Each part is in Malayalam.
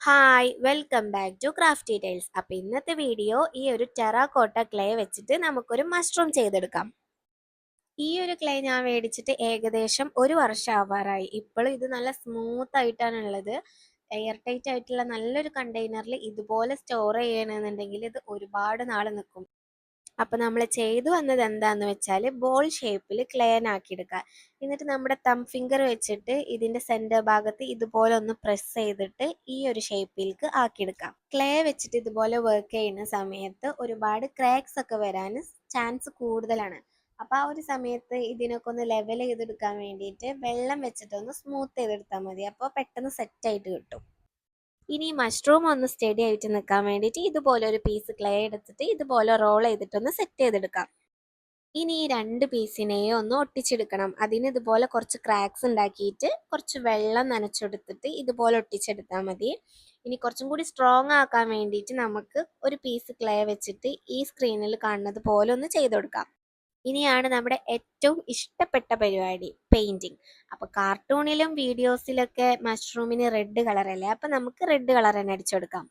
Hi welcome back to craft details. അപ്പോൾ ഇന്നത്തെ വീഡിയോ ഈ ഒരു ടെറാക്കോട്ട ക്ലേ വെച്ചിട്ട് നമുക്കൊരു മഷ്റൂം ചെയ്തെടുക്കാം. ഈ ഒരു ക്ലേ ഞാൻ മേടിച്ചിട്ട് ഏകദേശം ഒരു വർഷം ആവാറായി. ഇപ്പോഴും ഇത് നല്ല സ്മൂത്ത് ആയിട്ടാണുള്ളത്. എയർ ടൈറ്റ് ആയിട്ടുള്ള നല്ലൊരു കണ്ടെയ്നറിൽ ഇതുപോലെ സ്റ്റോർ ചെയ്യണമെന്നുണ്ടെങ്കിൽ ഇത് ഒരുപാട് നാൾ നിൽക്കും. അപ്പോൾ നമ്മൾ ചെയ്തു വന്നത് എന്താന്ന് വെച്ചാൽ ബോൾ ഷേപ്പിൽ ക്ലേൻ ആക്കിയെടുക്കുക. എന്നിട്ട് നമ്മുടെ തം ഫിംഗർ വെച്ചിട്ട് ഇതിന്റെ സെന്റർ ഭാഗത്ത് ഇതുപോലെ ഒന്ന് പ്രസ് ചെയ്തിട്ട് ഈ ഒരു ഷേപ്പിലേക്ക് ആക്കിയെടുക്കാം. ക്ലേ വെച്ചിട്ട് ഇതുപോലെ വർക്ക് ചെയ്യുന്ന സമയത്ത് ഒരുപാട് ക്രാക്സ് ഒക്കെ വരാൻ ചാൻസ് കൂടുതലാണ്. അപ്പോൾ ആ ഒരു സമയത്ത് ഇതിനൊക്കെ ഒന്ന് ലെവൽ ചെയ്തെടുക്കാൻ വേണ്ടിയിട്ട് വെള്ളം വെച്ചിട്ടൊന്ന് സ്മൂത്ത് ചെയ്തെടുത്താൽ മതി. അപ്പോൾ പെട്ടെന്ന് സെറ്റ് ആയിട്ട് കിട്ടും. ഇനി മഷ്റൂം ഒന്ന് സ്റ്റഡി ആയിട്ട് നിൽക്കാൻ വേണ്ടിയിട്ട് ഇതുപോലെ ഒരു പീസ് ക്ലേ എടുത്തിട്ട് ഇതുപോലെ റോൾ ചെയ്തിട്ടൊന്ന് സെറ്റ് ചെയ്തെടുക്കാം. ഇനി ഈ രണ്ട് പീസിനെയും ഒന്ന് ഒട്ടിച്ചെടുക്കണം. അതിന് ഇതുപോലെ കുറച്ച് ക്രാക്സ് ഉണ്ടാക്കിയിട്ട് കുറച്ച് വെള്ളം നനച്ചെടുത്തിട്ട് ഇതുപോലെ ഒട്ടിച്ചെടുത്താൽ മതി. ഇനി കുറച്ചും കൂടി സ്ട്രോങ് ആക്കാൻ വേണ്ടിയിട്ട് നമുക്ക് ഒരു പീസ് ക്ലേ വെച്ചിട്ട് ഈ സ്ക്രീനിൽ കാണുന്നത് പോലെ ഒന്ന് ചെയ്ത് കൊടുക്കാം. ഇനിയാണ് നമ്മുടെ ഏറ്റവും ഇഷ്ടപ്പെട്ട പരിപാടി, പെയിന്റിങ്. അപ്പോൾ കാർട്ടൂണിലും വീഡിയോസിലൊക്കെ മഷ്റൂമിന് റെഡ് കളറല്ലേ, അപ്പോൾ നമുക്ക് റെഡ് കളർ തന്നെ അടിച്ചെടുക്കാം.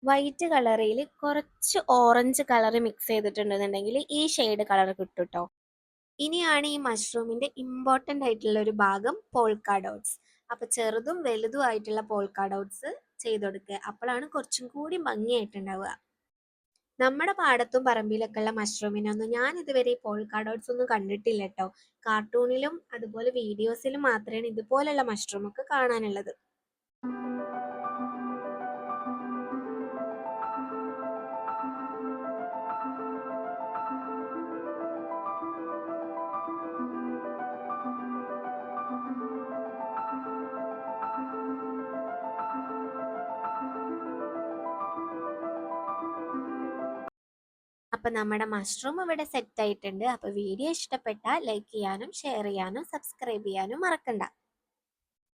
വൈറ്റ് കളറിൽ കുറച്ച് ഓറഞ്ച് കളർ മിക്സ് ചെയ്തിട്ടുണ്ടെന്നുണ്ടെങ്കിൽ ഈ ഷെയ്ഡ് കളർ കിട്ടും കേട്ടോ. ഇനിയാണ് ഈ മഷ്റൂമിന്റെ ഇമ്പോർട്ടൻ്റ് ആയിട്ടുള്ള ഒരു ഭാഗം, പോൾക്ക ഡോട്ട്സ്. അപ്പൊ ചെറുതും വലുതും ആയിട്ടുള്ള പോൾക്ക ഡോട്ട്സ് ചെയ്ത് കൊടുക്കുക. അപ്പോഴാണ് കുറച്ചും കൂടി ഭംഗിയായിട്ടുണ്ടാവുക. നമ്മുടെ പാടത്തും പറമ്പിലൊക്കെ ഉള്ള മഷ്റൂമിനൊന്നും ഞാൻ ഇതുവരെ പോൾക്ക ഡോട്ട്സ് ഒന്നും കണ്ടിട്ടില്ല കേട്ടോ. കാർട്ടൂണിലും അതുപോലെ വീഡിയോസിലും മാത്രമേ ഇതുപോലുള്ള മഷ്റൂം ഒക്കെ കാണാനുള്ളത്. അപ്പം നമ്മുടെ മഷ്റൂം ഇവിടെ സെറ്റ് ആയിട്ടുണ്ട്. അപ്പോൾ വീഡിയോ ഇഷ്ടപ്പെട്ടാൽ ലൈക്ക് ചെയ്യാനും ഷെയർ ചെയ്യാനും സബ്സ്ക്രൈബ് ചെയ്യാനും മറക്കണ്ട.